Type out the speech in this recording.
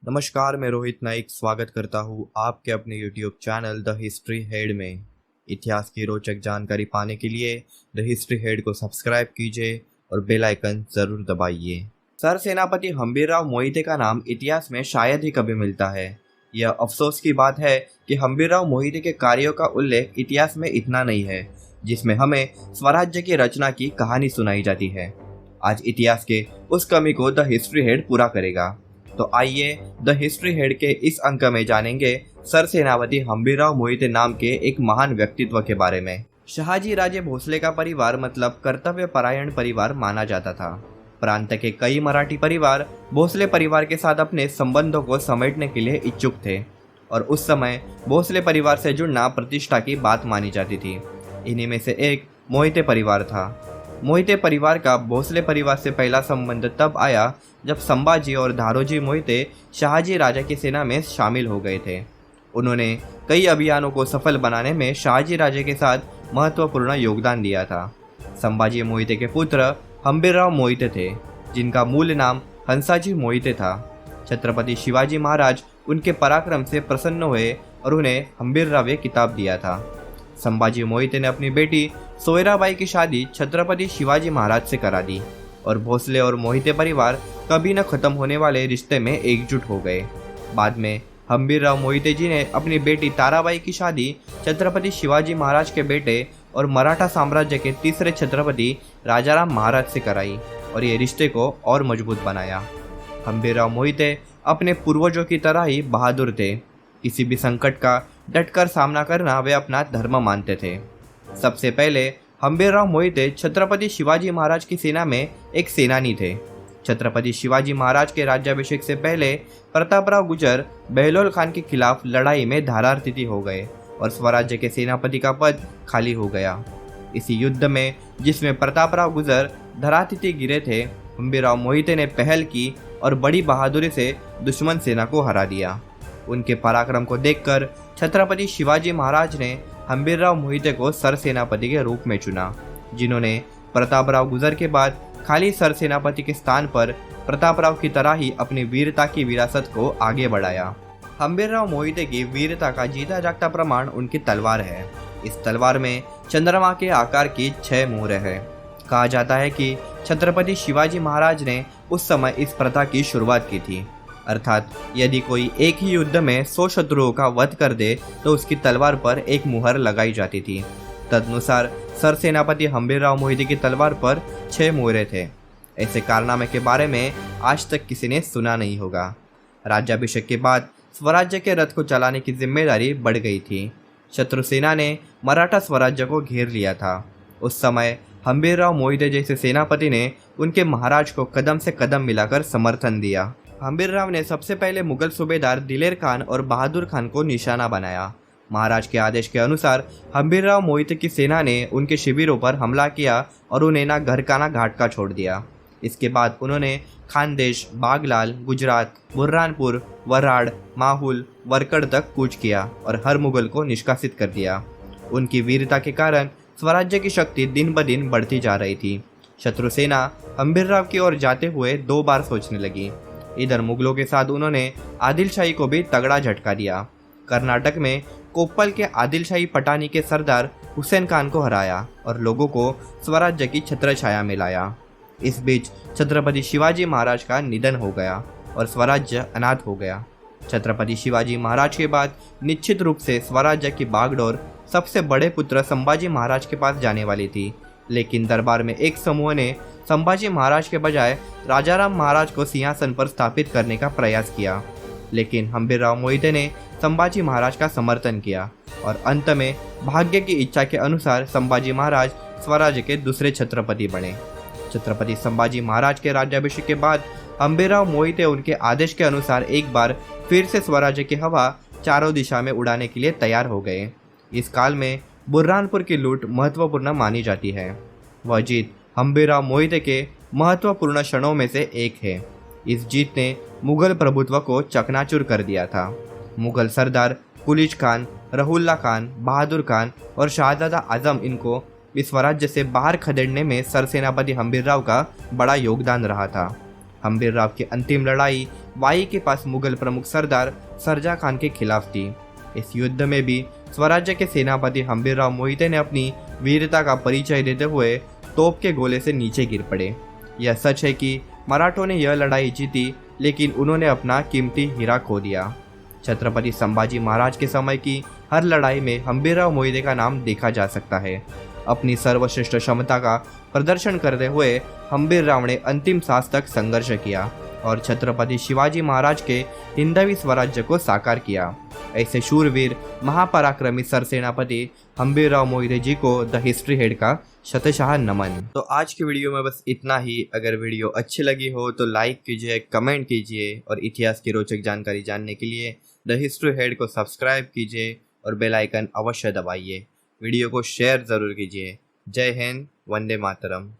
नमस्कार, मैं रोहित नाइक स्वागत करता हूँ आपके अपने YouTube channel the history head में। इतिहास की रोचक जानकारी पाने के लिए द हिस्ट्री हेड को सब्सक्राइब कीजिए और बेल आइकन जरूर दबाइए। सर सेनापति हम्बीरराव मोहिते का नाम इतिहास में शायद ही कभी मिलता है। यह अफसोस की बात है कि हम्बीरराव मोहिते के कार्यों का उल्लेख इतिहास में इतना नहीं है जिसमें हमें स्वराज्य की रचना की कहानी सुनाई जाती है। आज इतिहास के उस कमी को द हिस्ट्री हेड पूरा करेगा। तो आइए द हिस्ट्री हेड के इस अंक में जानेंगे सर सेनापति हम्बीरराव मोहिते नाम के एक महान व्यक्तित्व के बारे में। शहाजी राजे भोसले का परिवार मतलब कर्तव्य परायण परिवार माना जाता था। प्रांत के कई मराठी परिवार भोसले परिवार के साथ अपने संबंधों को समेटने के लिए इच्छुक थे और उस समय भोसले परिवार से जुड़ना प्रतिष्ठा की बात मानी जाती थी। इन्हीं में से एक मोहिते परिवार था। मोहिते परिवार का भोसले परिवार से पहला संबंध तब आया जब संभाजी और धारोजी मोहिते शहाजी राजा की सेना में शामिल हो गए थे। उन्होंने कई अभियानों को सफल बनाने में शहाजी राजा के साथ महत्वपूर्ण योगदान दिया था। संभाजी मोहिते के पुत्र हम्बीरराव मोहिते थे, जिनका मूल नाम हंसाजी मोहिते था। छत्रपति शिवाजी महाराज उनके पराक्रम से प्रसन्न हुए और उन्हें हम्बीरराव ये खिताब दिया था। संभाजी मोहिते ने अपनी बेटी सोयराबाई की शादी छत्रपति शिवाजी महाराज से करा दी और भोसले और मोहिते परिवार कभी न खत्म होने वाले रिश्ते में एकजुट हो गए। बाद में हम्बीरराव मोहिते जी ने अपनी बेटी ताराबाई की शादी छत्रपति शिवाजी महाराज के बेटे और मराठा साम्राज्य के तीसरे छत्रपति राजाराम महाराज से कराई और ये रिश्ते को और मजबूत बनाया। हम्बीरराव मोहिते अपने पूर्वजों की तरह ही बहादुर थे। किसी भी संकट का डटकर सामना करना वे अपना धर्म मानते थे। सबसे पहले हम्बीरराव मोहिते छत्रपति शिवाजी महाराज की सेना में एक सेनानी थे। छत्रपति शिवाजी महाराज के राज्याभिषेक से पहले प्रतापराव गुजर बहलोल खान के खिलाफ लड़ाई में धारातीत हो गए और स्वराज्य के सेनापति का पद खाली हो गया। इसी युद्ध में जिसमें प्रतापराव गुजर धरातीत गिरे थे, हम्बीरराव मोहिते ने पहल की और बड़ी बहादुरी से दुश्मन सेना को हरा दिया। उनके पराक्रम को देखकर छत्रपति शिवाजी महाराज ने हम्बीरराव मोहिते को सर सेनापति के रूप में चुना, जिन्होंने प्रतापराव गुजर के बाद खाली सर सेनापति के स्थान पर प्रतापराव की तरह ही अपनी वीरता की विरासत को आगे बढ़ाया। हम्बीरराव मोहिते की वीरता का जीता जागता प्रमाण उनकी तलवार है। इस तलवार में चंद्रमा के आकार की 6 मुहरें हैं। कहा जाता है कि छत्रपति शिवाजी महाराज ने उस समय इस प्रथा की शुरुआत की थी, अर्थात यदि कोई एक ही युद्ध में 100 शत्रुओं का वध कर दे तो उसकी तलवार पर एक मुहर लगाई जाती थी। तदनुसार सर सेनापति हम्बीरराव मोहिते की तलवार पर 6 मुहरें थे। ऐसे कारनामे के बारे में आज तक किसी ने सुना नहीं होगा। राज्याभिषेक के बाद स्वराज्य के रथ को चलाने की जिम्मेदारी बढ़ गई थी। शत्रु सेना ने मराठा स्वराज्य को घेर लिया था। उस समय हम्बीरराव मोहिते जैसे सेनापति ने उनके महाराज को कदम से कदम मिलाकर समर्थन दिया। हम्बीरराव ने सबसे पहले मुगल सूबेदार दिलेर खान और बहादुर खान को निशाना बनाया। महाराज के आदेश के अनुसार हम्बीरराव मोहिते की सेना ने उनके शिविरों पर हमला किया और उन्हें ना घर का ना घाट का छोड़ दिया। इसके बाद उन्होंने खानदेश, बागलाल, गुजरात, बुरहानपुर, वराड़, माहुल, वरकड़ तक कूच किया और हर मुगल को निष्कासित कर दिया। उनकी वीरता के कारण स्वराज्य की शक्ति दिन ब दिन बढ़ती जा रही थी। शत्रु सेना हम्बीरराव की ओर जाते हुए 2 बार सोचने लगी। इधर मुगलों के साथ उन्होंने आदिलशाही को भी तगड़ा झटका दिया। कर्नाटक में कोप्पल के आदिलशाही पटानी के सरदार हुसैन खान को हराया और लोगों को स्वराज्य की छत्रछाया में लाया। इस बीच छत्रपति शिवाजी महाराज का निधन हो गया और स्वराज्य अनाथ हो गया। छत्रपति शिवाजी महाराज के बाद निश्चित रूप से स्वराज्य की बागडोर सबसे बड़े पुत्र संभाजी महाराज के पास जाने वाली थी, लेकिन दरबार में एक समूह ने संभाजी महाराज के बजाय राजाराम महाराज को सिंहासन पर स्थापित करने का प्रयास किया। लेकिन हम्बीरराव मोहिते ने संभाजी महाराज का समर्थन किया और अंत में भाग्य की इच्छा के अनुसार संभाजी महाराज स्वराज्य के दूसरे छत्रपति बने। छत्रपति संभाजी महाराज के राज्याभिषेक के बाद हम्बीरराव मोहिते उनके आदेश के अनुसार एक बार फिर से स्वराज्य की हवा चारों दिशा में उड़ाने के लिए तैयार हो गए। इस काल में बुरहानपुर की लूट महत्वपूर्ण मानी जाती है। वह जीत हम्बीरराव मोहिते के महत्वपूर्ण क्षणों में से एक है। इस जीत ने मुगल प्रभुत्व को चकनाचूर कर दिया था। मुगल सरदार कुलीज खान, रहुल्ला खान, बहादुर खान और शाहजादा आजम इनको इस स्वराज्य से बाहर खदेड़ने में सर सेनापति हम्बीरराव का बड़ा योगदान रहा था। हम्बीरराव की अंतिम लड़ाई वाई के पास मुगल प्रमुख सरदार सरजा खान के खिलाफ थी। इस युद्ध में भी स्वराज्य के सेनापति हम्बीरराव मोहिते ने अपनी वीरता का परिचय देते हुए तोप के गोले से नीचे गिर पड़े। यह सच है कि मराठों ने यह लड़ाई जीती, लेकिन उन्होंने अपना कीमती हीरा खो दिया। छत्रपति संभाजी महाराज के समय की हर लड़ाई में हम्बीरराव मोहिते का नाम देखा जा सकता है। अपनी सर्वश्रेष्ठ क्षमता का प्रदर्शन करते हुए हम्बीरराव ने अंतिम सांस तक संघर्ष किया और छत्रपति शिवाजी महाराज के हिंदवी स्वराज्य को साकार किया। ऐसे शूरवीर महापराक्रमी सरसेनापति हम्बीरराव मोहिते जी को द हिस्ट्री हेड का शतशाह नमन। तो आज की वीडियो में बस इतना ही। अगर वीडियो अच्छी लगी हो तो लाइक कीजिए, कमेंट कीजिए और इतिहास की रोचक जानकारी जानने के लिए द हिस्ट्री हेड को सब्सक्राइब कीजिए और बेल आइकन अवश्य दबाइए। वीडियो को शेयर ज़रूर कीजिए। जय हिंद, वंदे मातरम।